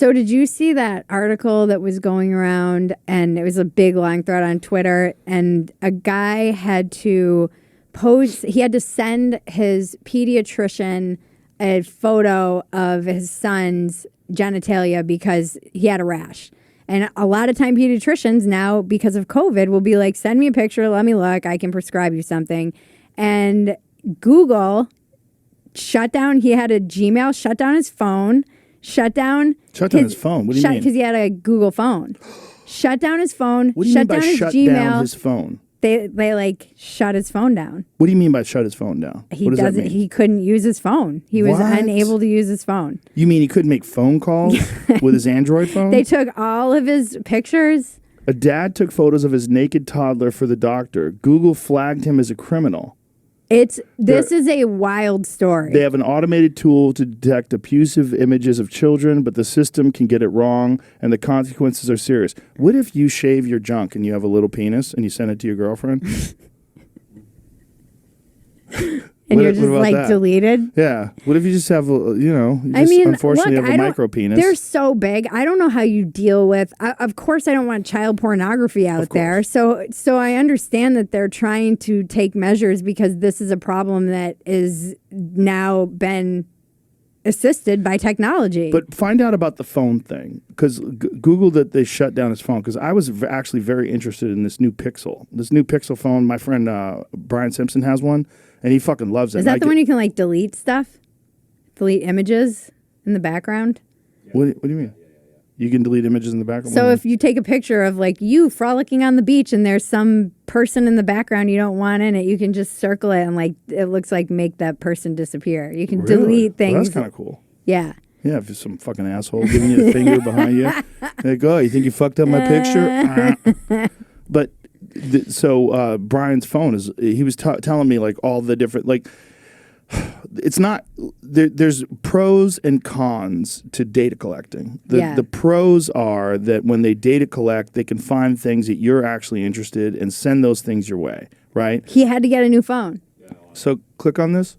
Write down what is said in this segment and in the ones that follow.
So did you see that article that was going around, and it was a big long thread on Twitter, and a guy had to he had to send his pediatrician a photo of his son's genitalia because he had a rash. And a lot of time pediatricians now, because of COVID, will be like, send me a picture, let me look, I can prescribe you something. And Google shut down, he had a Gmail, shut down his phone, shut down his phone? What do you mean? Because he had a Google phone. Shut down his phone, what do you shut mean by down his shut Gmail. Down his phone? They like shut his phone down. What do you mean by shut his phone down? What does that mean? He couldn't use his phone. He was unable to use his phone. You mean he couldn't make phone calls with his Android phone? They took all of his pictures. A dad took photos of his naked toddler for the doctor. Google flagged him as a criminal. This is a wild story. They have an automated tool to detect abusive images of children, but the system can get it wrong, and the consequences are serious. What if you shave your junk and you have a little penis and you send it to your girlfriend? And you're just like that? Deleted? Yeah. What if you just have, unfortunately have a micro penis? They're so big. I don't know how you deal with, of course I don't want child pornography out there. So I understand that they're trying to take measures because this is a problem that is now been assisted by technology. But find out about the phone thing, because Google that they shut down his phone, because I was actually very interested in this new Pixel. This new Pixel phone, my friend Brian Simpson has one. And he fucking loves it. Is that the one you can like delete stuff? Delete images in the background? What do you mean? You can delete images in the background? So if you take a picture of like you frolicking on the beach and there's some person in the background you don't want in it, you can just circle it and like it looks like make that person disappear. You can delete things. Well, that's kind of cool. Yeah. Yeah, if there's some fucking asshole giving you a finger behind you. Like, oh, you think you fucked up my picture? But... So Brian's phone he was telling me like all the different, like, it's not, there's pros and cons to data collecting. The pros are that when they data collect, they can find things that you're actually interested in and send those things your way, right? He had to get a new phone. So click on this.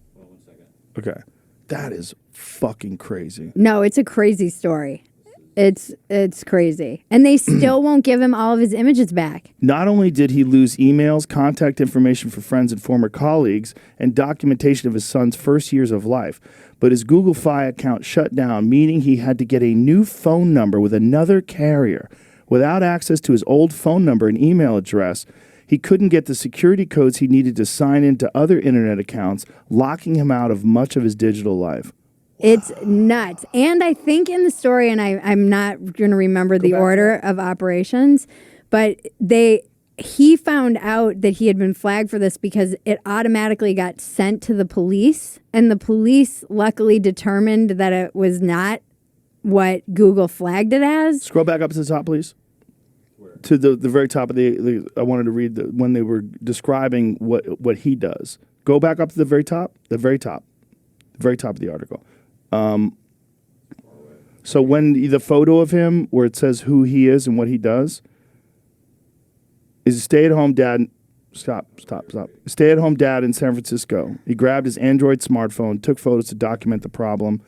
Okay. That is fucking crazy. No, it's a crazy story. It's crazy. And they still won't give him all of his images back. Not only did he lose emails, contact information for friends and former colleagues, and documentation of his son's first years of life, but his Google Fi account shut down, meaning he had to get a new phone number with another carrier. Without access to his old phone number and email address, he couldn't get the security codes he needed to sign into other internet accounts, locking him out of much of his digital life. It's nuts. And I think in the story, and I'm not going to remember the order of operations, but he found out that he had been flagged for this because it automatically got sent to the police, and the police luckily determined that it was not what Google flagged it as. Scroll back up to the top, please. Where? To the very top of I wanted to read when they were describing what he does. Go back up to the very top of the article. So when the photo of him where it says who he is and what he does is a stay-at-home dad. Stop. Stay-at-home dad in San Francisco. He grabbed his Android smartphone, took photos to document the problem.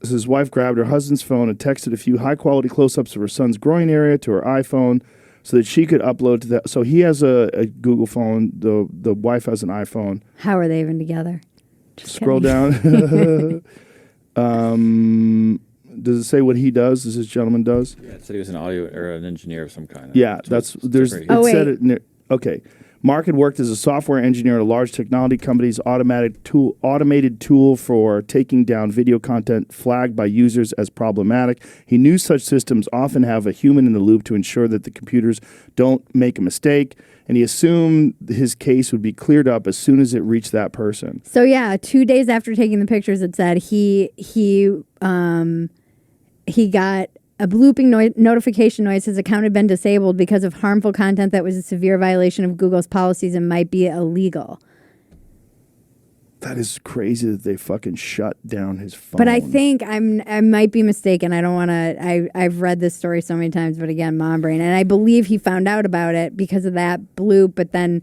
So his wife grabbed her husband's phone and texted a few high-quality close-ups of her son's groin area to her iPhone so that she could upload to that. So he has a Google phone. The wife has an iPhone. How are they even together? Scroll down. Does it say what he does? This gentleman does? Yeah, it said he was an audio or an engineer of some kind. Yeah, Okay. Mark had worked as a software engineer at a large technology company's automated tool for taking down video content flagged by users as problematic. He knew such systems often have a human in the loop to ensure that the computers don't make a mistake, and he assumed his case would be cleared up as soon as it reached that person. So yeah, 2 days after taking the pictures, it said he got a blooping notification noise. His account had been disabled because of harmful content that was a severe violation of Google's policies and might be illegal. That is crazy that they fucking shut down his phone. But I think I might be mistaken. I don't want to. I've read this story so many times, but again, mom brain. And I believe he found out about it because of that bloop. But then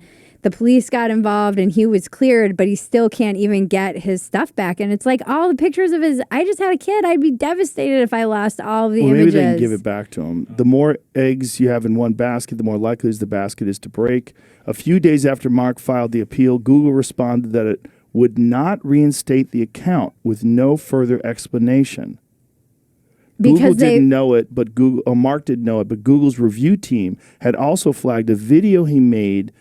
the police got involved and he was cleared, but he still can't even get his stuff back. And it's like all the pictures of his, I just had a kid. I'd be devastated if I lost all of the images. Maybe they can give it back to him. The more eggs you have in one basket, the more likely the basket is to break. A few days after Mark filed the appeal, Google responded that it would not reinstate the account with no further explanation. Because Google didn't know it, but Mark didn't know it, but Google's review team had also flagged a video he made,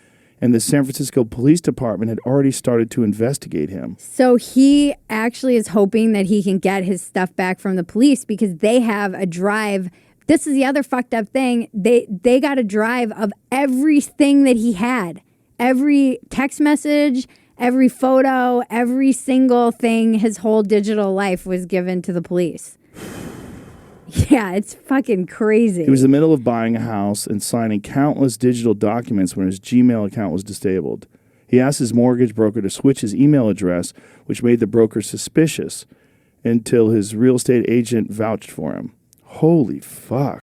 and the San Francisco Police Department had already started to investigate him. So he actually is hoping that he can get his stuff back from the police because they have a drive. This is the other fucked up thing. They got a drive of everything that he had. Every text message, every photo, every single thing, his whole digital life was given to the police. Yeah, it's fucking crazy. He was in the middle of buying a house and signing countless digital documents when his Gmail account was disabled. He asked his mortgage broker to switch his email address, which made the broker suspicious, until his real estate agent vouched for him. Holy fuck.